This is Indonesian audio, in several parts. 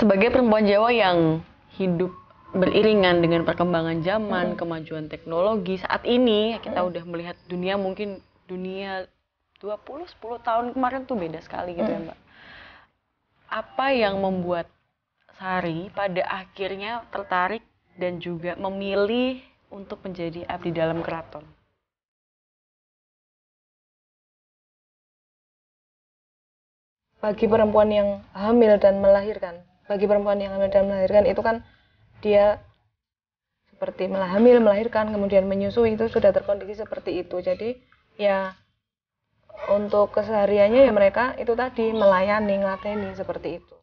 Sebagai perempuan Jawa yang hidup beriringan dengan perkembangan zaman, kemajuan teknologi, saat ini kita udah melihat dunia, mungkin dunia 10 tahun kemarin tuh beda sekali gitu ya Mbak. Apa yang membuat Sari pada akhirnya tertarik dan juga memilih untuk menjadi abdi dalam keraton? Bagi perempuan yang hamil dan melahirkan, itu kan dia seperti hamil, melahirkan, kemudian menyusui, itu sudah terkondisi seperti itu. Jadi ya untuk kesehariannya ya mereka itu tadi melayani, ngelateni seperti itu.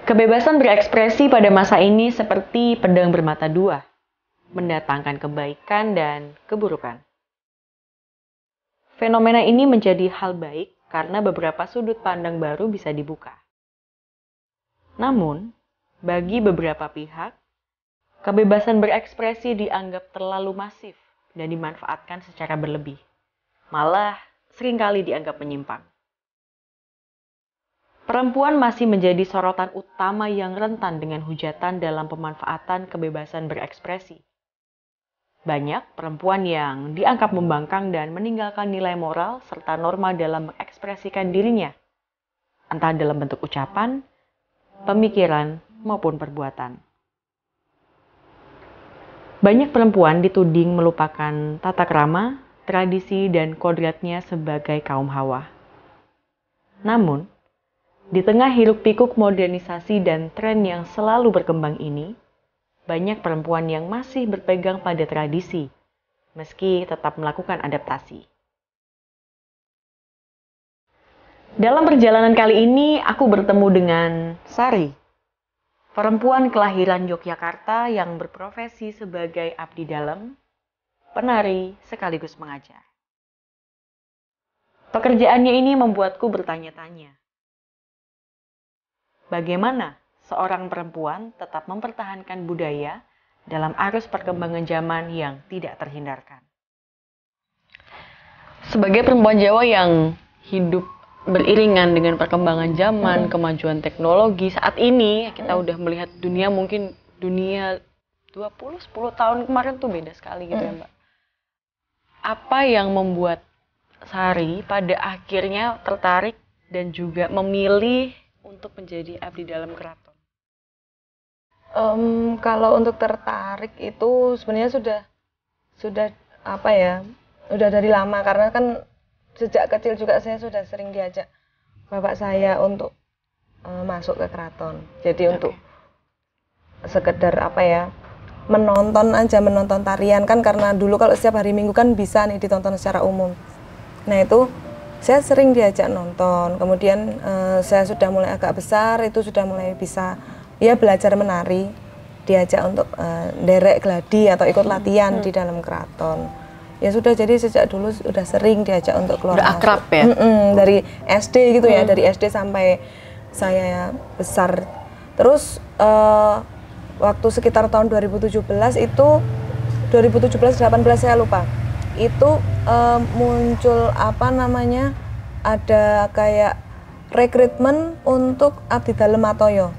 Kebebasan berekspresi pada masa ini seperti pedang bermata dua, mendatangkan kebaikan dan keburukan. Fenomena ini menjadi hal baik karena beberapa sudut pandang baru bisa dibuka. Namun, bagi beberapa pihak, kebebasan berekspresi dianggap terlalu masif dan dimanfaatkan secara berlebih. Malah, seringkali dianggap menyimpang. Perempuan masih menjadi sorotan utama yang rentan dengan hujatan dalam pemanfaatan kebebasan berekspresi. Banyak perempuan yang dianggap membangkang dan meninggalkan nilai moral serta norma dalam mengekspresikan dirinya, entah dalam bentuk ucapan, pemikiran, maupun perbuatan. Banyak perempuan dituding melupakan tata krama, tradisi, dan kodratnya sebagai kaum Hawa. Namun, di tengah hiruk-pikuk modernisasi dan tren yang selalu berkembang ini, banyak perempuan yang masih berpegang pada tradisi, meski tetap melakukan adaptasi. Dalam perjalanan kali ini, aku bertemu dengan Sari, perempuan kelahiran Yogyakarta yang berprofesi sebagai abdi dalam, penari sekaligus mengajar. Pekerjaannya ini membuatku bertanya-tanya, bagaimana seorang perempuan tetap mempertahankan budaya dalam arus perkembangan zaman yang tidak terhindarkan. Sebagai perempuan Jawa yang hidup beriringan dengan perkembangan zaman, kemajuan teknologi, saat ini kita udah melihat dunia, mungkin dunia 10 tahun kemarin tuh beda sekali gitu ya Mbak. Apa yang membuat Sari pada akhirnya tertarik dan juga memilih untuk menjadi abdi dalam keraton? Kalau untuk tertarik itu sebenarnya sudah apa ya, udah dari lama, karena kan sejak kecil juga saya sudah sering diajak bapak saya untuk masuk ke keraton. Jadi untuk sekedar apa ya, menonton tarian kan, karena dulu kalau setiap hari Minggu kan bisa nih ditonton secara umum. Nah itu saya sering diajak nonton, kemudian saya sudah mulai agak besar, itu sudah mulai bisa ya belajar menari, diajak untuk derek gladi atau ikut latihan di dalam keraton. Ya sudah, jadi sejak dulu sudah sering diajak untuk keluar masuk. Udah akrab ya? Dari SD gitu ya, dari SD sampai saya besar. Terus waktu sekitar tahun 2017 itu, 2017-18 saya lupa, itu muncul apa namanya, ada kayak rekrutmen untuk abdi dalam Matoyo.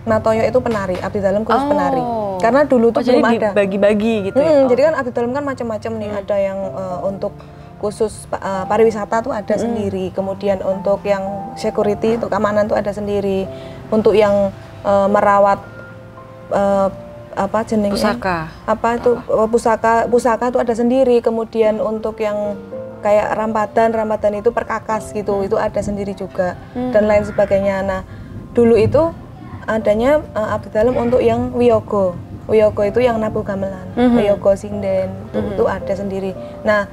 Matoyo itu penari, abdi dalam khusus penari. Karena dulu tuh belum ada. Bagi-bagi gitu ya? Jadi kan abdi dalam kan macam-macam nih, ada yang untuk khusus pariwisata tuh ada sendiri, kemudian untuk yang security, untuk keamanan tuh ada sendiri, untuk yang merawat apa jenengnya? Pusaka. Pusaka tuh ada sendiri, kemudian untuk yang kayak rampadan itu perkakas gitu, itu ada sendiri juga, dan lain sebagainya. Nah, dulu itu adanya abdi dalam untuk yang wiyogo itu yang nabuh gamelan, wiyogo sinden, itu ada sendiri. Nah,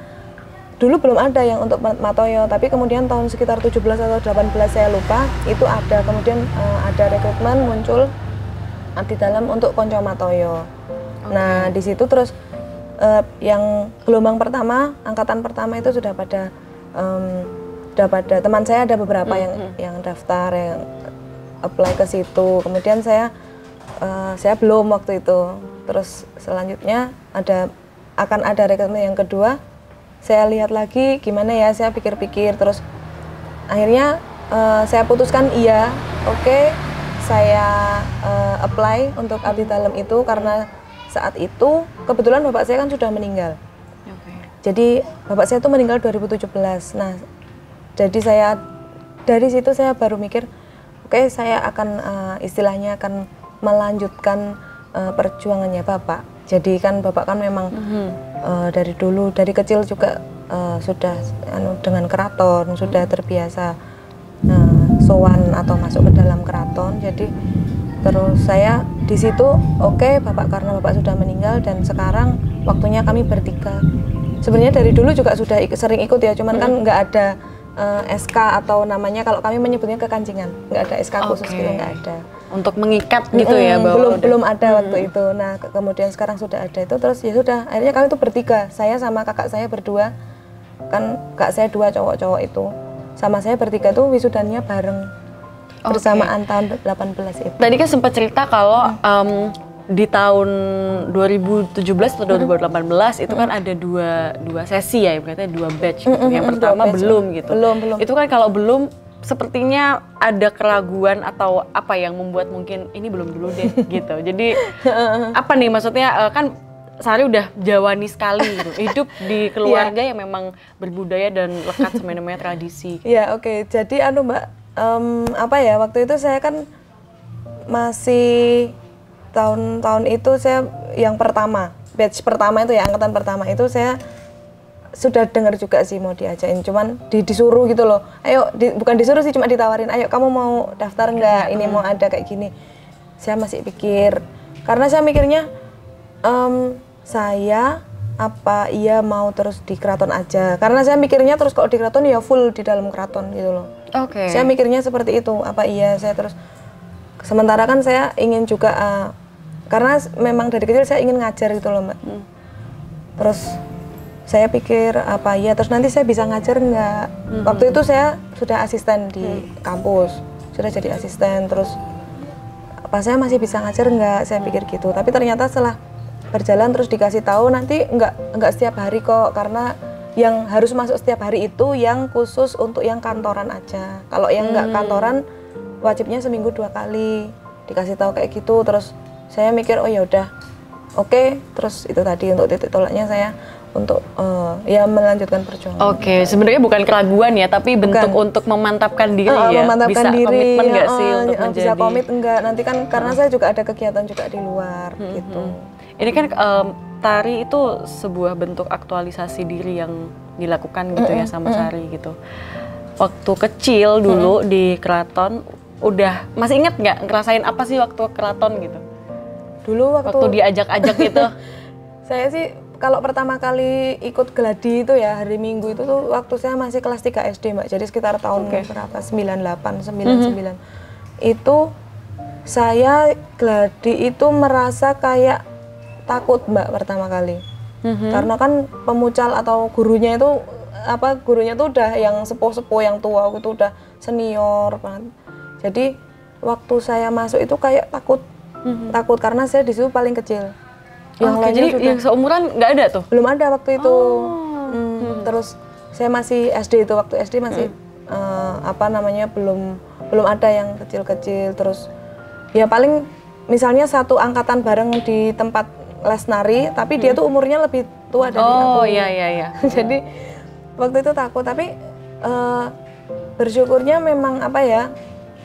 dulu belum ada yang untuk Matoyo, tapi kemudian tahun sekitar 17 atau 18 saya lupa, itu ada, kemudian ada rekrutmen muncul abdi dalam untuk Konco Matoyo. Nah, di situ terus yang gelombang pertama, angkatan pertama itu sudah pada teman saya ada beberapa yang daftar, yang apply ke situ. Kemudian saya belum waktu itu. Terus selanjutnya akan ada rekrutmen yang kedua. Saya lihat lagi gimana ya, saya pikir-pikir, terus akhirnya saya putuskan iya, oke, saya apply untuk abdi dalam itu karena saat itu kebetulan bapak saya kan sudah meninggal. Jadi bapak saya itu meninggal 2017. Nah, jadi saya dari situ saya baru mikir, oke, saya akan istilahnya akan melanjutkan perjuangannya bapak. Jadi kan bapak kan memang dari dulu, dari kecil juga sudah dengan keraton, sudah terbiasa sowan atau masuk ke dalam keraton. Jadi terus saya di situ, oke, bapak karena bapak sudah meninggal dan sekarang waktunya kami bertiga. Sebenarnya dari dulu juga sudah sering ikut ya, cuman kan nggak ada SK atau namanya kalau kami menyebutnya kekancingan, nggak ada SK khusus gitu, nggak ada. Untuk mengikat gitu ya, bahwa belum ada waktu itu. Nah kemudian sekarang sudah ada itu, terus ya sudah akhirnya kami tuh bertiga, saya sama kakak saya berdua, kan kakak saya 2 cowok-cowok itu, sama saya bertiga tuh wisudanya bareng bersamaan tahun 18 itu. Tadi kan sempat cerita kalau di tahun 2017 atau 2018 itu kan ada dua sesi ya, berarti 2 batch gitu. Yang pertama belum gitu. Belum. Itu kan kalau belum sepertinya ada keraguan atau apa yang membuat mungkin ini belum dulu deh gitu. Jadi apa nih maksudnya, kan Sari udah Jawani sekali gitu. Hidup di keluarga yang memang berbudaya dan lekat sama namanya tradisi. Iya, oke. Jadi Mbak, apa ya, waktu itu saya kan masih tahun itu saya yang pertama, batch pertama itu ya, angkatan pertama itu saya sudah dengar juga sih mau diajain, cuman disuruh gitu loh, ayo bukan disuruh sih, cuma ditawarin, ayo kamu mau daftar nggak, ini mau ada kayak gini. Saya masih pikir, karena saya mikirnya saya apa iya mau terus di keraton aja, karena saya mikirnya terus kalau di keraton ya full di dalam keraton gitu loh. Saya mikirnya seperti itu, apa iya saya terus, sementara kan saya ingin juga karena memang dari kecil saya ingin ngajar gitu loh Mbak. Terus saya pikir apa ya, terus nanti saya bisa ngajar nggak? Waktu itu saya sudah asisten di kampus, sudah jadi asisten, terus apa saya masih bisa ngajar nggak? Saya pikir gitu. Tapi ternyata setelah berjalan terus dikasih tahu nanti nggak setiap hari kok, karena yang harus masuk setiap hari itu yang khusus untuk yang kantoran aja. Kalau yang nggak kantoran wajibnya seminggu 2 kali. Dikasih tahu kayak gitu, terus saya mikir oh ya udah, oke. Terus itu tadi untuk titik tolaknya saya untuk ya melanjutkan perjuangan. Sebenarnya bukan keraguan ya, tapi bentuk untuk memantapkan diri ya. Memantapkan bisa diri, komitmen nggak sih untuk menjadi? Bisa komit enggak? Nanti kan karena saya juga ada kegiatan juga di luar gitu. Ini kan tari itu sebuah bentuk aktualisasi diri yang dilakukan gitu ya sama Sari gitu. Waktu kecil dulu di keraton, udah masih inget nggak ngerasain apa sih waktu keraton gitu? Dulu waktu diajak-ajak gitu. Saya sih kalau pertama kali ikut gladi itu ya hari Minggu itu tuh waktu saya masih kelas 3 SD Mbak. Jadi sekitar tahun berapa? 98, 99. Itu saya gladi itu merasa kayak takut Mbak pertama kali. Karena kan pemucal atau gurunya itu gurunya tuh udah yang sepuh-sepuh, yang tua, itu udah senior banget. Jadi waktu saya masuk itu kayak takut karena saya di situ paling kecil. Yang lainnya jadi yang seumuran nggak ada tuh? Belum ada waktu itu. Terus saya masih SD itu, waktu SD masih belum ada yang kecil-kecil. Terus ya paling misalnya satu angkatan bareng di tempat les nari, tapi dia tuh umurnya lebih tua dari aku. Iya. Jadi waktu itu takut, tapi bersyukurnya memang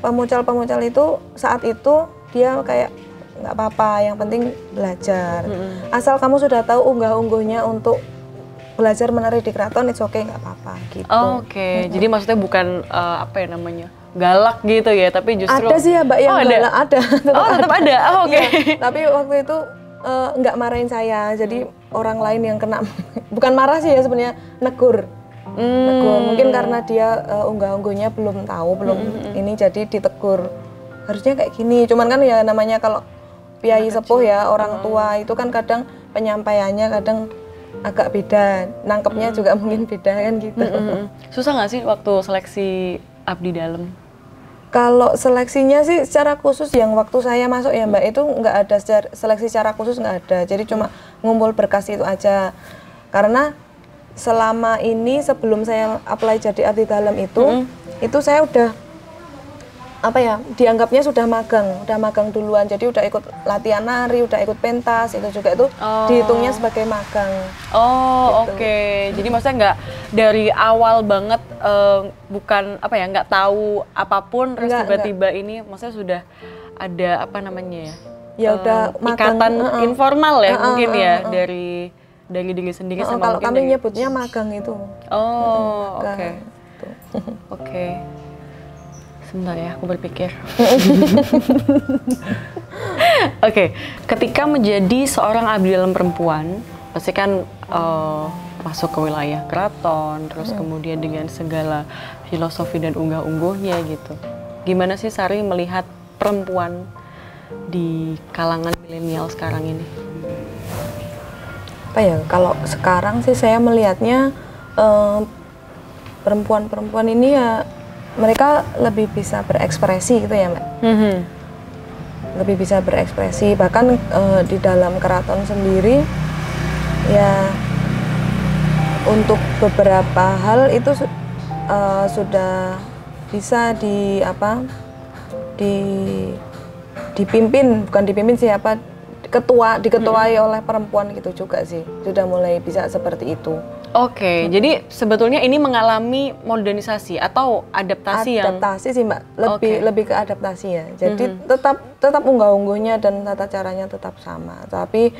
pemucal-pemucal itu saat itu dia kayak nggak apa-apa, yang penting belajar. Asal kamu sudah tahu unggah-ungguhnya untuk belajar menari di keraton, it's okay, nggak apa-apa gitu. Jadi maksudnya bukan galak gitu ya, tapi justru ada sih ya Mbak yang galak, ada. Tetap ada. Ya, tapi waktu itu nggak marahin saya, jadi orang lain yang kena bukan marah sih ya sebenarnya, negur. Mungkin karena dia unggah-ungguhnya belum tahu, ini jadi ditegur. Harusnya kayak gini, cuman kan ya namanya kalau piai sepuh ya, orang tua itu kan kadang penyampaiannya kadang agak beda, nangkepnya juga mungkin beda kan gitu. Susah nggak sih waktu seleksi abdi dalam? Kalau seleksinya sih secara khusus yang waktu saya masuk ya Mbak, itu nggak ada seleksi secara khusus, nggak ada. Jadi cuma ngumpul berkas itu aja. Karena selama ini sebelum saya apply jadi abdi dalam itu saya udah apa ya, dianggapnya sudah magang duluan, jadi udah ikut latihan nari, udah ikut pentas, itu juga itu dihitungnya sebagai magang. Oh gitu. Oke. Jadi maksudnya nggak dari awal banget, bukan apa ya, nggak tahu apapun terus tiba-tiba ini, maksudnya sudah ada apa namanya ya? Ya udah ikatan informal ya mungkin ya dari diri sendiri sama kalau mungkin kami nyebutnya magang itu. Oke. Oke. Sebentar ya, aku berpikir. Oke, ketika menjadi seorang abdi dalam perempuan, pasti kan masuk ke wilayah keraton, terus kemudian dengan segala filosofi dan unggah-ungguhnya gitu. Gimana sih Sari melihat perempuan di kalangan milenial sekarang ini? Apa ya, kalau sekarang sih saya melihatnya perempuan-perempuan ini ya mereka lebih bisa berekspresi gitu ya Mbak. Lebih bisa berekspresi, bahkan di dalam keraton sendiri ya untuk beberapa hal itu sudah bisa dipimpin siapa diketuai oleh perempuan gitu juga sih, sudah mulai bisa seperti itu. Oke, jadi sebetulnya ini mengalami modernisasi atau adaptasi sih Mbak, lebih ke adaptasi ya. Jadi tetap unggah-ungguhnya dan tata caranya tetap sama, tapi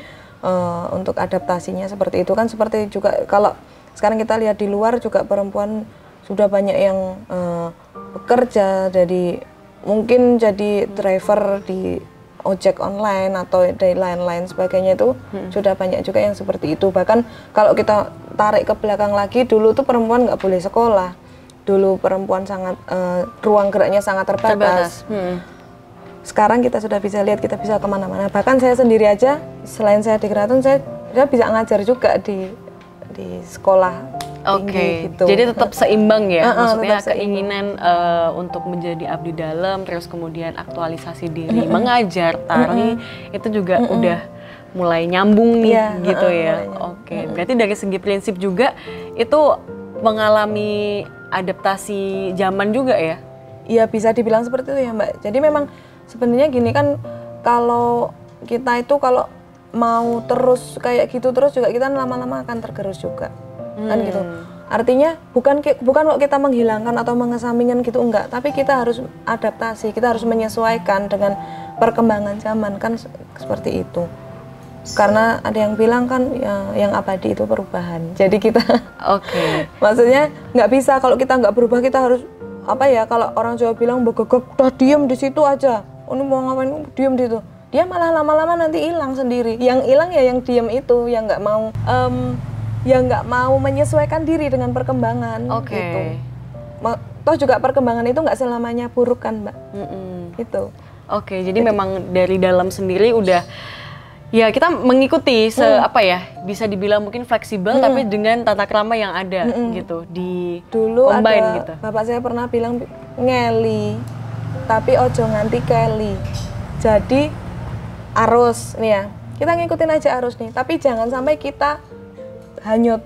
untuk adaptasinya seperti itu kan, seperti juga kalau sekarang kita lihat di luar juga perempuan sudah banyak yang bekerja, jadi mungkin jadi driver di ojek online atau dari lain-lain sebagainya, itu sudah banyak juga yang seperti itu. Bahkan kalau kita tarik ke belakang lagi, dulu tuh perempuan nggak boleh sekolah, dulu perempuan sangat ruang geraknya sangat terbatas. Sekarang kita sudah bisa lihat, kita bisa kemana-mana. Bahkan saya sendiri aja, selain saya di keraton, saya bisa ngajar juga di sekolah. Oke, gitu. Jadi tetap seimbang ya, maksudnya keinginan untuk menjadi abdi dalam, terus kemudian aktualisasi diri, mengajar tari, itu juga udah mulai nyambung nih, gitu ya. Oke, berarti dari segi prinsip juga itu mengalami adaptasi zaman juga ya? Iya, bisa dibilang seperti itu ya Mbak. Jadi memang sebenarnya gini kan, kalau kita itu kalau mau terus kayak gitu terus juga kita lama-lama akan tergerus juga. Kan gitu. Artinya bukan kok kita menghilangkan atau mengesampingkan gitu, enggak, tapi kita harus adaptasi, kita harus menyesuaikan dengan perkembangan zaman kan, seperti itu. Karena ada yang bilang kan ya, yang abadi itu perubahan. Jadi kita maksudnya nggak bisa kalau kita nggak berubah, kita harus apa ya, kalau orang Jawa bilang begegek udah diem di situ aja. Ini mau ngapain diem di situ. Dia malah lama-lama nanti hilang sendiri. Yang hilang ya yang diem itu, yang nggak mau menyesuaikan diri dengan perkembangan gitu. Toh juga perkembangan itu nggak selamanya buruk kan Mbak. Gitu. Oke, jadi memang dari dalam sendiri udah ya kita mengikuti apa ya, bisa dibilang mungkin fleksibel tapi dengan tata krama yang ada gitu di dulu combine ada gitu. Bapak saya pernah bilang ngeli tapi ojo nganti keli. Jadi arus nih ya, kita ngikutin aja arus nih, tapi jangan sampai kita hanyut.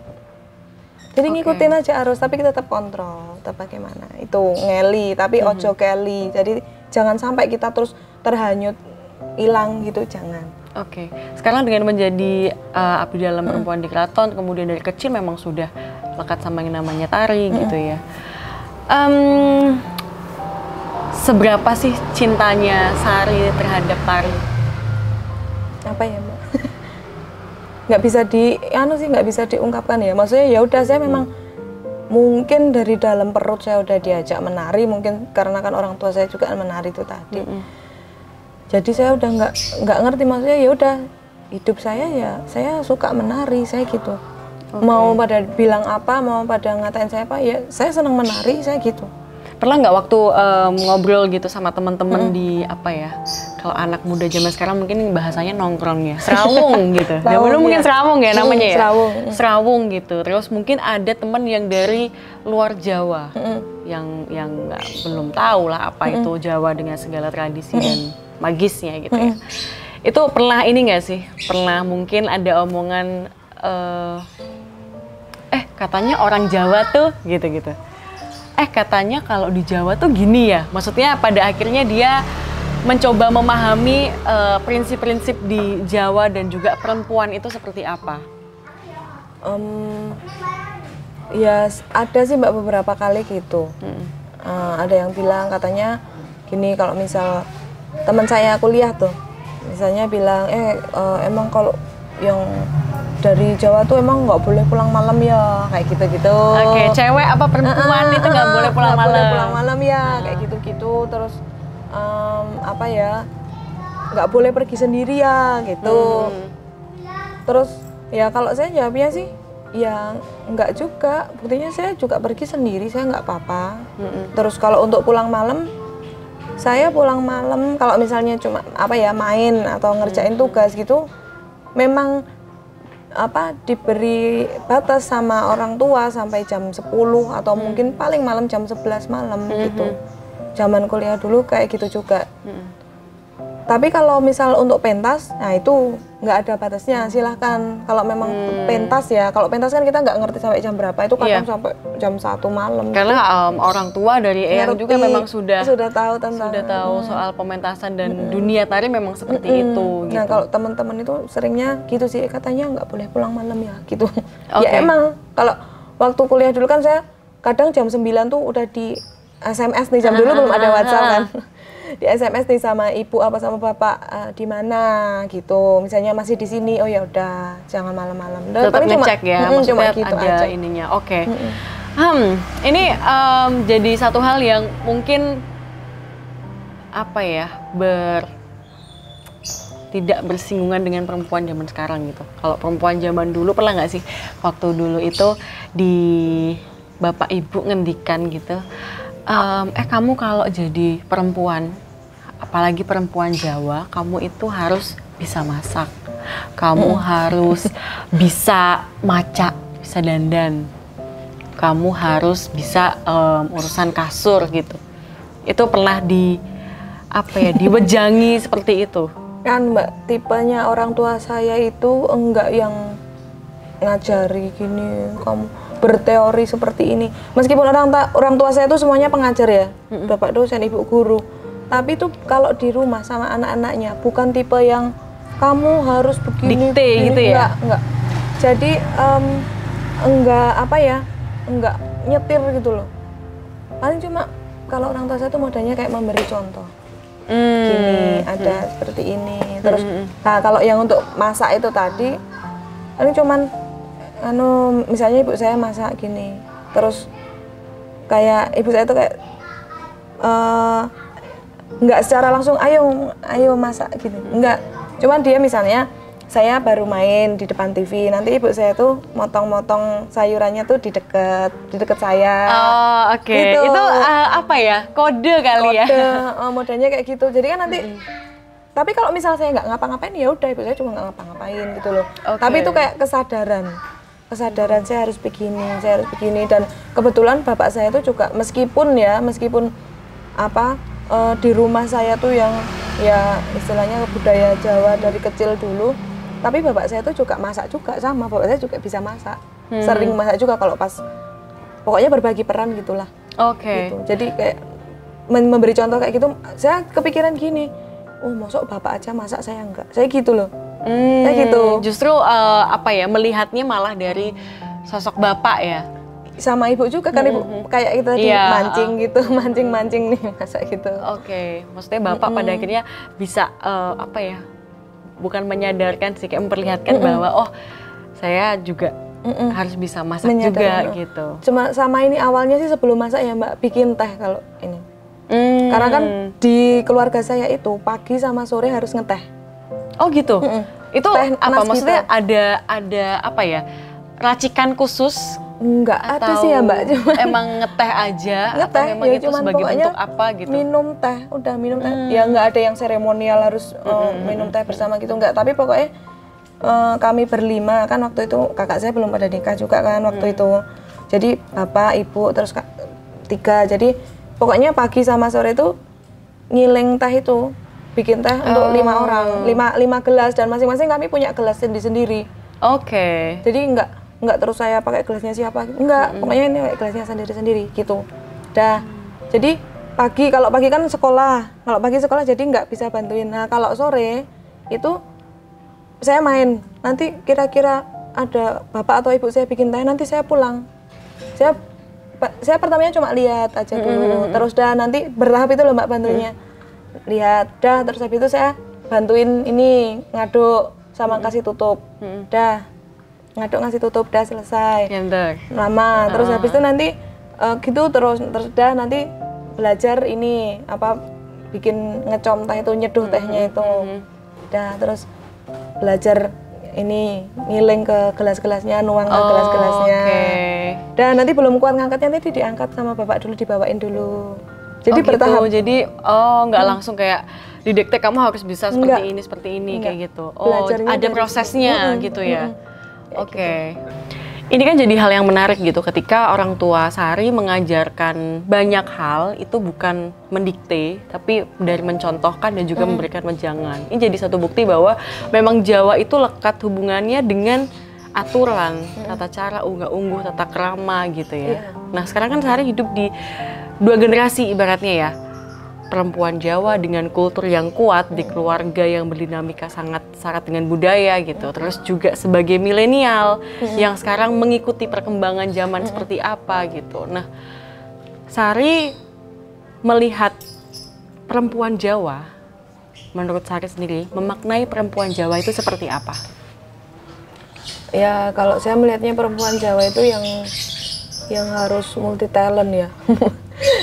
Jadi ngikutin aja arus, tapi kita tetap kontrol, tetap bagaimana. Itu ngeli, tapi ojo keli. Jadi jangan sampai kita terus terhanyut, hilang gitu, jangan. Oke. Sekarang dengan menjadi abdi dalam perempuan di keraton, kemudian dari kecil memang sudah lekat sama yang namanya tari gitu ya. Seberapa sih cintanya Sari terhadap tari? Apa ya Mbak? Nggak bisa diungkapkan ya. Maksudnya ya udah, saya memang mungkin dari dalam perut saya udah diajak menari, mungkin karena kan orang tua saya juga menari itu tadi. Jadi saya udah nggak ngerti, maksudnya ya udah hidup saya ya saya suka menari, saya gitu. Mau pada bilang apa, mau pada ngatain saya apa, ya saya senang menari, saya gitu. Pernah nggak waktu ngobrol gitu sama teman-teman di apa ya, kalau anak muda zaman sekarang mungkin bahasanya nongkrong ya, serawung gitu. Dulu mungkin serawung ya namanya ya. Serawung gitu. Terus mungkin ada teman yang dari luar Jawa yang belum tahu lah apa itu Jawa dengan segala tradisi dan magisnya gitu ya. Itu pernah ini nggak sih? Pernah mungkin ada omongan katanya orang Jawa tuh gitu-gitu. katanya kalau di Jawa tuh gini ya. Maksudnya pada akhirnya dia mencoba memahami prinsip-prinsip di Jawa dan juga perempuan itu seperti apa. Ya ada sih Mbak beberapa kali gitu. Ada yang bilang katanya gini, kalau misal teman saya kuliah tuh, misalnya bilang emang kalau yang dari Jawa tuh emang nggak boleh pulang malam ya, kayak gitu-gitu. Oke, cewek apa perempuan itu nggak boleh pulang malam? Boleh pulang malam ya, kayak gitu-gitu. Terus apa ya, nggak boleh pergi sendiri ya, gitu. Terus ya kalau saya jawabnya sih, ya nggak juga. Buktinya saya juga pergi sendiri, saya nggak apa-apa. Terus kalau untuk pulang malam, saya pulang malam kalau misalnya cuma apa ya, main atau ngerjain tugas gitu, memang apa diberi batas sama orang tua sampai jam 10 atau mungkin paling malam jam 11 malam gitu. Zaman kuliah dulu kayak gitu juga. Tapi kalau misal untuk pentas, nah itu nggak ada batasnya, silahkan. Kalau memang pentas ya, kalau pentas kan kita nggak ngerti sampai jam berapa, itu kadang sampai jam 1 malam. Karena orang tua dari Eyang juga memang sudah tahu tentang, sudah tahu soal pementasan dan dunia tari memang seperti itu. Gitu. Nah kalau teman-teman itu seringnya gitu sih, katanya nggak boleh pulang malam ya, gitu. Ya emang kalau waktu kuliah dulu kan saya kadang jam 9 tuh udah di SMS nih, jam dulu belum ada WhatsApp kan. Di SMS nih sama ibu apa sama bapak, di mana gitu, misalnya masih di sini, oh ya udah jangan malam-malam. Tetap ngecek ya, maksudnya gitu ada aja. ininya. Oke. Ini jadi satu hal yang mungkin apa ya, tidak bersinggungan dengan perempuan zaman sekarang gitu. Kalau perempuan zaman dulu, pernah nggak sih waktu dulu itu di bapak ibu ngendikan gitu, kamu kalau jadi perempuan, apalagi perempuan Jawa, kamu itu harus bisa masak, kamu harus bisa maca, bisa dandan, kamu harus bisa urusan kasur gitu. Itu pernah diwejangi seperti itu? Kan Mbak, tipenya orang tua saya itu enggak yang ngajari gini, kamu berteori seperti ini. Meskipun orang tua saya itu semuanya pengajar ya, bapak dosen, ibu guru. Tapi itu kalau di rumah sama anak-anaknya bukan tipe yang kamu harus begini, dikte begini, gitu ya? Enggak. Jadi enggak apa ya, enggak nyetir gitu loh. Paling cuma kalau orang tua saya tuh modalnya kayak memberi contoh. Gini, ada seperti ini. Terus nah kalau yang untuk masak itu tadi, ini cuman misalnya ibu saya masak gini, terus kayak ibu saya tuh kayak nggak secara langsung ayo masak gitu, nggak, cuman dia misalnya saya baru main di depan TV, nanti ibu saya tuh motong-motong sayurannya tuh di deket saya. Oh oke. Gitu. Itu apa ya, kode kali ya? Modelnya kayak gitu, jadi kan nanti tapi kalau misal saya nggak ngapa-ngapain ya udah, ibu saya cuma nggak ngapa-ngapain gitu loh. Tapi itu kayak kesadaran saya harus begini, dan kebetulan bapak saya itu juga meskipun apa di rumah saya tuh yang ya istilahnya budaya Jawa dari kecil dulu, tapi bapak saya tuh juga masak juga, sama bapak saya juga bisa masak, sering masak juga kalau pas pokoknya berbagi peran gitulah. Gitu. Jadi kayak memberi contoh kayak gitu, saya kepikiran gini, oh masuk bapak aja masak, saya enggak, saya gitu loh. Kayak gitu. Justru melihatnya malah dari sosok bapak ya, sama ibu juga kan, ibu kayak itu tadi mancing gitu, mancing nih masak gitu. Maksudnya bapak pada akhirnya bisa bukan menyadarkan sih, kayak memperlihatkan bahwa oh saya juga harus bisa masak juga gitu. Cuma sama ini awalnya sih sebelum masak ya Mbak, bikin teh kalau ini. Karena kan di keluarga saya itu pagi sama sore harus ngeteh. Oh gitu. Itu teh apa maksudnya, gitu. ada apa ya, racikan khusus? Enggak ada sih ya Mbak, cuma emang ngeteh aja, ngeteh atau memang ya, itu sebagai bentuk apa gitu? Minum teh, udah minum teh. Ya nggak ada yang seremonial harus minum teh bersama gitu, enggak. Tapi pokoknya kami berlima kan waktu itu, kakak saya belum pada nikah juga kan waktu itu. Jadi bapak, ibu, terus 3. Jadi pokoknya pagi sama sore itu ngiling teh itu, bikin teh untuk 5 orang, 5 gelas, dan masing-masing kami punya gelas sendiri-sendiri. Jadi enggak terus saya pakai gelasnya siapa, enggak, pokoknya ini gelasnya sendiri-sendiri gitu. Dah, jadi kalau pagi kan sekolah, jadi nggak bisa bantuin. Nah kalau sore itu saya main, nanti kira-kira ada bapak atau ibu saya bikin teh, nanti saya pulang. Saya pertamanya cuma lihat aja dulu, terus dah nanti bertahap itu loh Mbak bantuinnya. Lihat, dah terus habis itu saya bantuin ini ngaduk sama kasih tutup. Dah ngaduk ngasih tutup, dah selesai. Lama, terus habis itu nanti gitu terus dah nanti belajar ini apa bikin ngecom teh itu, nyeduh tehnya itu. Dah terus belajar ini ngiling ke gelas-gelasnya, nuang ke gelas-gelasnya. Dan nanti belum kuat ngangkatnya, nanti diangkat sama bapak dulu, dibawain dulu. Jadi bertahap. Jadi nggak langsung kayak didikte kamu harus bisa seperti ini kayak gitu. Ada prosesnya gitu ya. Oke. Ini kan jadi hal yang menarik gitu ketika orang tua Sari mengajarkan banyak hal itu bukan mendikte tapi dari mencontohkan dan juga memberikan wejangan. Ini jadi satu bukti bahwa memang Jawa itu lekat hubungannya dengan aturan, tata cara, unggah-ungguh, tata krama gitu ya. Nah sekarang kan Sari hidup di 2 generasi ibaratnya ya. Perempuan Jawa dengan kultur yang kuat di keluarga yang berdinamika sangat syarat dengan budaya gitu. Terus juga sebagai milenial yang sekarang mengikuti perkembangan zaman seperti apa gitu. Nah, Sari melihat perempuan Jawa, menurut Sari sendiri, memaknai perempuan Jawa itu seperti apa? Ya, kalau saya melihatnya perempuan Jawa itu yang harus multi talent ya.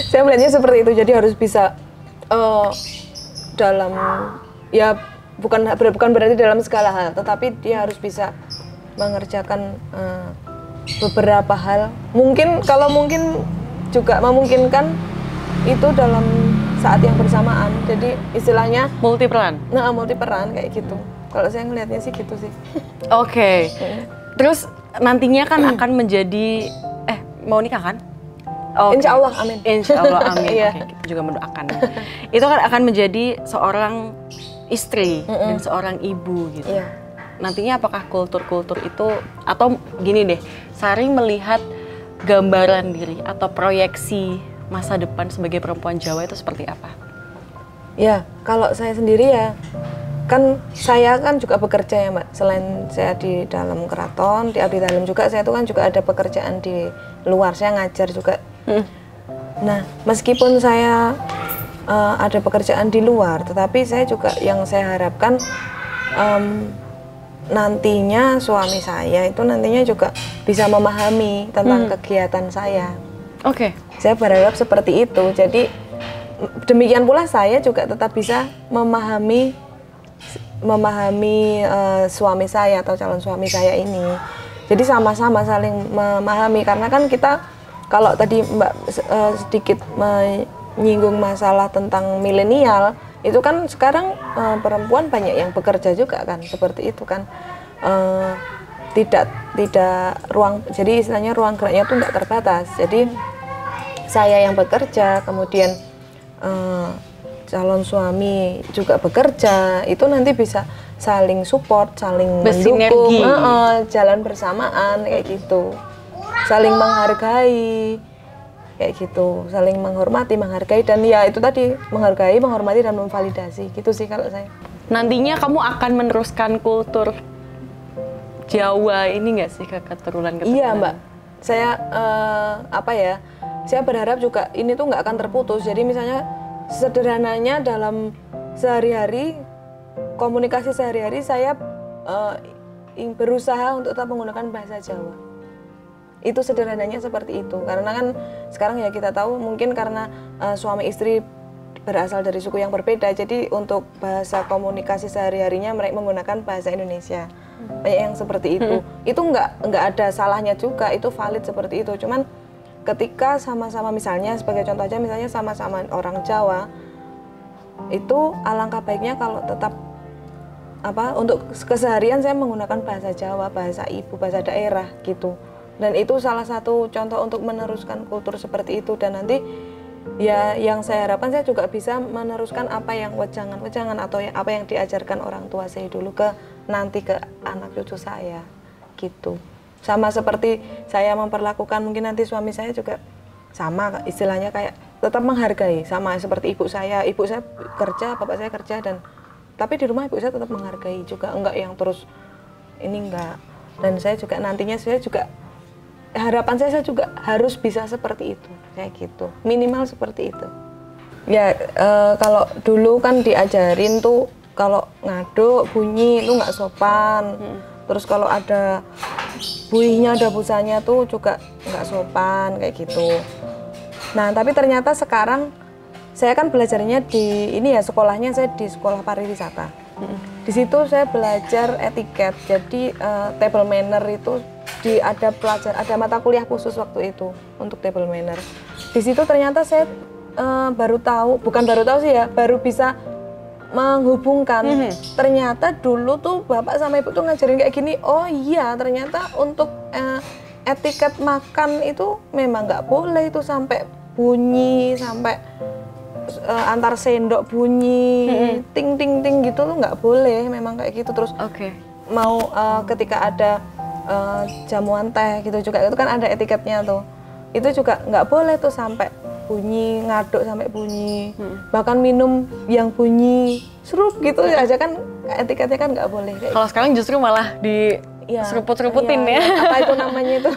Saya melihatnya seperti itu, jadi harus bisa dalam ya bukan berarti dalam segala hal, tetapi dia harus bisa mengerjakan beberapa hal. Kalau mungkin juga memungkinkan itu dalam saat yang bersamaan. Jadi istilahnya multi peran. Nah, multi peran kayak gitu. Kalau saya ngelihatnya sih gitu sih. Oke. Terus nantinya kan akan menjadi mau nikah kan? Insya Allah, amin. Insya Allah, amin. Oke, kita juga mendoakan. Itu kan akan menjadi seorang istri dan seorang ibu gitu. Nantinya apakah kultur-kultur itu, atau gini deh, Sari melihat gambaran diri atau proyeksi masa depan sebagai perempuan Jawa itu seperti apa? Ya, kalau saya sendiri ya, kan saya kan juga bekerja ya Mbak. Selain saya di dalam keraton, di abdi dalam juga, saya itu kan juga ada pekerjaan di luar, saya ngajar juga. Nah, meskipun saya ada pekerjaan di luar, tetapi saya juga yang saya harapkan nantinya suami saya itu nantinya juga bisa memahami tentang kegiatan saya. Saya berharap seperti itu. Jadi demikian pula saya juga tetap bisa memahami suami saya atau calon suami saya ini. Jadi sama-sama saling memahami, karena kan kita, kalau tadi Mbak sedikit menyinggung masalah tentang milenial, itu kan sekarang perempuan banyak yang bekerja juga kan, seperti itu kan. Tidak ruang, jadi istilahnya ruang geraknya tuh nggak terbatas. Jadi saya yang bekerja, kemudian calon suami juga bekerja, itu nanti bisa saling support, saling mendukung, jalan bersamaan kayak gitu, saling menghargai kayak gitu, saling menghormati, menghargai, dan ya itu tadi, menghargai, menghormati, dan memvalidasi gitu sih kalau saya. Nantinya kamu akan meneruskan kultur Jawa ini nggak sih ke keturunan-keturunan? Iya Mbak, saya saya berharap juga ini tuh nggak akan terputus. Jadi misalnya sederhananya dalam sehari-hari, komunikasi sehari-hari, saya berusaha untuk tetap menggunakan bahasa Jawa. Itu sederhananya seperti itu, karena kan sekarang ya kita tahu mungkin karena suami istri berasal dari suku yang berbeda, jadi untuk bahasa komunikasi sehari-harinya mereka menggunakan bahasa Indonesia. Banyak yang seperti itu. Itu nggak ada salahnya juga, itu valid seperti itu. Cuman ketika sama-sama, misalnya sebagai contoh aja, misalnya sama-sama orang Jawa, itu alangkah baiknya kalau tetap untuk keseharian saya menggunakan bahasa Jawa, bahasa ibu, bahasa daerah gitu. Dan itu salah satu contoh untuk meneruskan kultur seperti itu. Dan nanti ya yang saya harapkan saya juga bisa meneruskan apa yang wejangan atau apa yang diajarkan orang tua saya dulu ke nanti ke anak cucu saya gitu. Sama seperti saya memperlakukan mungkin nanti suami saya juga sama istilahnya kayak tetap menghargai, sama seperti ibu saya kerja, bapak saya kerja, dan tapi di rumah ibu saya tetap menghargai juga, enggak yang terus ini enggak. Dan saya juga nantinya harapan saya juga harus bisa seperti itu, kayak gitu, minimal seperti itu. Ya kalau dulu kan diajarin tuh kalau ngaduk bunyi itu nggak sopan. Terus kalau ada buihnya, ada busanya tuh juga nggak sopan kayak gitu. Nah tapi ternyata sekarang saya kan belajarnya di ini ya, sekolahnya saya di sekolah pariwisata. Di situ saya belajar etiket. Jadi table manner itu ada mata kuliah khusus waktu itu untuk table manner. Di situ ternyata saya baru bisa menghubungkan. Ternyata dulu tuh bapak sama ibu tuh ngajarin kayak gini. Oh iya, ternyata untuk etiket makan itu memang nggak boleh itu sampai bunyi, sampai antar sendok bunyi, ting ting ting gitu tuh nggak boleh, memang kayak gitu. Terus mau ketika ada jamuan teh gitu juga itu kan ada etiketnya tuh, itu juga nggak boleh tuh sampai bunyi, ngaduk sampai bunyi, bahkan minum yang bunyi serup gitu aja kan etiketnya kan nggak boleh. Kalau sekarang justru malah di seruput-seruputin ya. Apa itu namanya itu?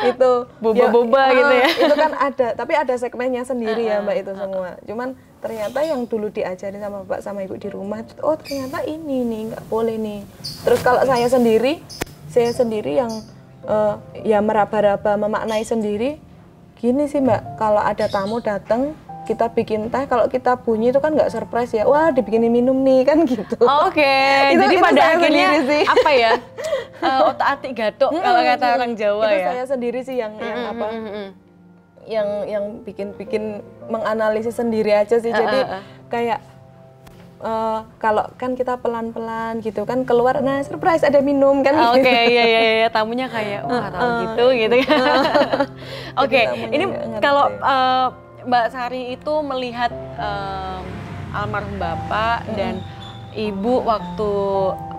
Itu boba-boba gitu ya. Itu kan ada, tapi ada segmennya sendiri ya Mbak itu semua. Cuman ternyata yang dulu diajarin sama Bapak sama Ibu di rumah, oh ternyata ini nih nggak boleh nih. Terus kalau saya sendiri yang ya meraba-raba memaknai sendiri. Gini sih Mbak, kalau ada tamu datang, kita bikin teh, kalau kita bunyi itu kan nggak surprise ya, wah dibikinin minum nih kan gitu. Jadi pada akhirnya apa ya, otak-atik gatuk kalau kata orang Jawa itu ya. Saya sendiri sih yang bikin menganalisis sendiri aja sih. Jadi kayak kalau kan kita pelan-pelan gitu kan keluar, nah surprise ada minum kan. Iya, tamunya kayak wah tahu gitu kan. Ini kalau Mbak Sari itu melihat almarhum Bapak dan Ibu waktu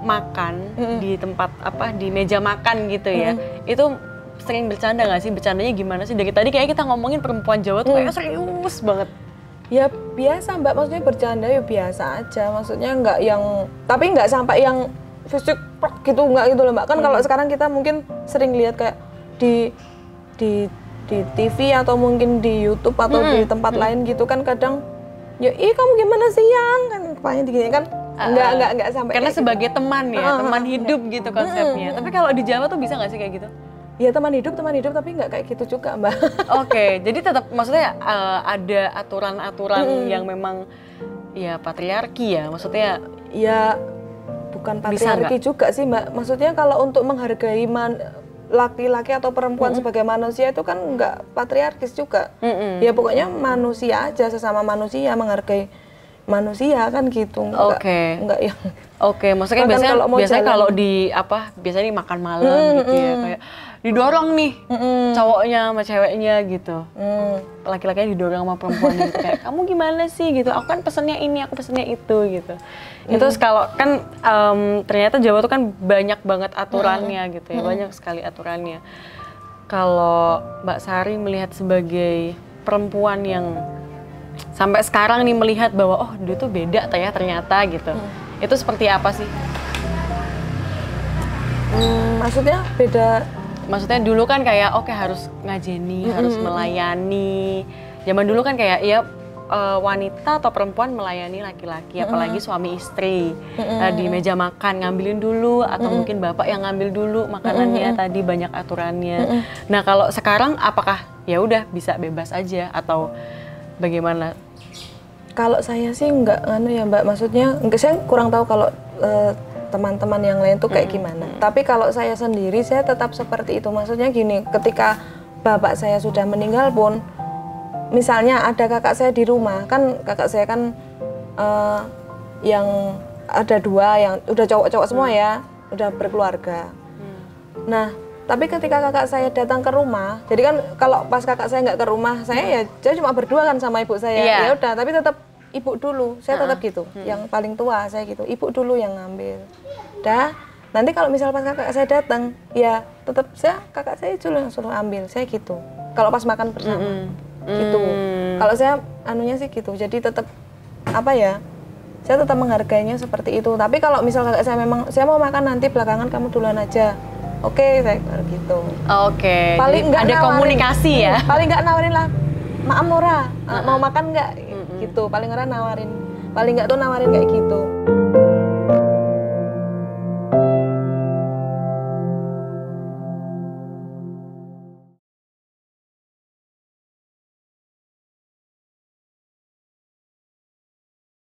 makan di tempat di meja makan gitu ya, itu sering bercanda nggak sih? Bercandanya gimana sih? Dari tadi kayak kita ngomongin perempuan Jawa tuh kayak serius banget. Ya biasa Mbak, maksudnya bercanda ya biasa aja, maksudnya tapi nggak sampai yang fisik gitu, nggak gitu loh Mbak. Kan kalau sekarang kita mungkin sering lihat kayak di TV atau mungkin di YouTube atau di tempat lain gitu kan, kadang ya kamu gimana sih yang kan kepalanya digini kan, nggak sampai karena sebagai gitu. Teman ya, teman hidup gitu konsepnya. Tapi kalau di Jawa tuh bisa nggak sih kayak gitu? Ya teman hidup tapi nggak kayak gitu juga Mbak. Jadi tetap maksudnya ada aturan-aturan yang memang ya patriarki ya, maksudnya ya bukan patriarki juga sih Mbak. Maksudnya kalau untuk menghargai laki-laki atau perempuan sebagai manusia itu kan nggak patriarkis juga. Ya pokoknya manusia aja, sesama manusia, menghargai manusia kan gitu. Enggak yang maksudnya biasanya kalau biasanya makan malam gitu ya, kayak didorong nih cowoknya sama ceweknya gitu. Laki-lakinya didorong sama perempuan gitu, kayak kamu gimana sih gitu, aku kan pesennya ini, aku pesennya itu gitu. Itu kalau kan ternyata Jawa tuh kan banyak banget aturannya gitu ya, banyak sekali aturannya. Kalau Mbak Sari melihat sebagai perempuan yang sampai sekarang nih melihat bahwa dulu tuh beda ternyata gitu. Itu seperti apa sih? Maksudnya beda. Maksudnya dulu kan kayak harus ngajeni, harus melayani. Zaman dulu kan kayak wanita atau perempuan melayani laki-laki, apalagi suami istri. Di meja makan ngambilin dulu atau mungkin bapak yang ngambil dulu makanannya, tadi banyak aturannya. Nah, kalau sekarang apakah ya udah bisa bebas aja atau bagaimana? Kalau saya sih nggak ya Mbak, maksudnya saya kurang tahu kalau teman-teman yang lain tuh kayak gimana. Tapi kalau saya sendiri saya tetap seperti itu. Maksudnya gini, ketika bapak saya sudah meninggal pun, misalnya ada kakak saya di rumah, kan kakak saya kan yang ada 2 yang udah cowok-cowok semua ya, udah berkeluarga. Nah, tapi ketika kakak saya datang ke rumah, jadi kan kalau pas kakak saya nggak ke rumah, saya cuma berdua kan sama ibu saya. Ya udah, tapi tetap ibu dulu, saya tetap gitu. Yang paling tua saya gitu, ibu dulu yang ngambil. Dah, nanti kalau misal pas kakak saya datang, ya tetap kakak saya dulu yang suruh ambil, saya gitu. kalau pas makan bersama. Gitu. Kalau saya anunya sih gitu. Jadi tetap apa ya? Saya tetap menghargainya seperti itu. Tapi kalau misal kakak saya mau makan nanti belakangan kamu duluan aja. Oke, saya gitu. Oke. Paling nggak ada nawarin, komunikasi ya. Paling nggak nawarin lah. Maaf Nora, mau makan nggak? Gitu. Paling nggak nawarin. Paling nggak tuh nawarin kayak gitu.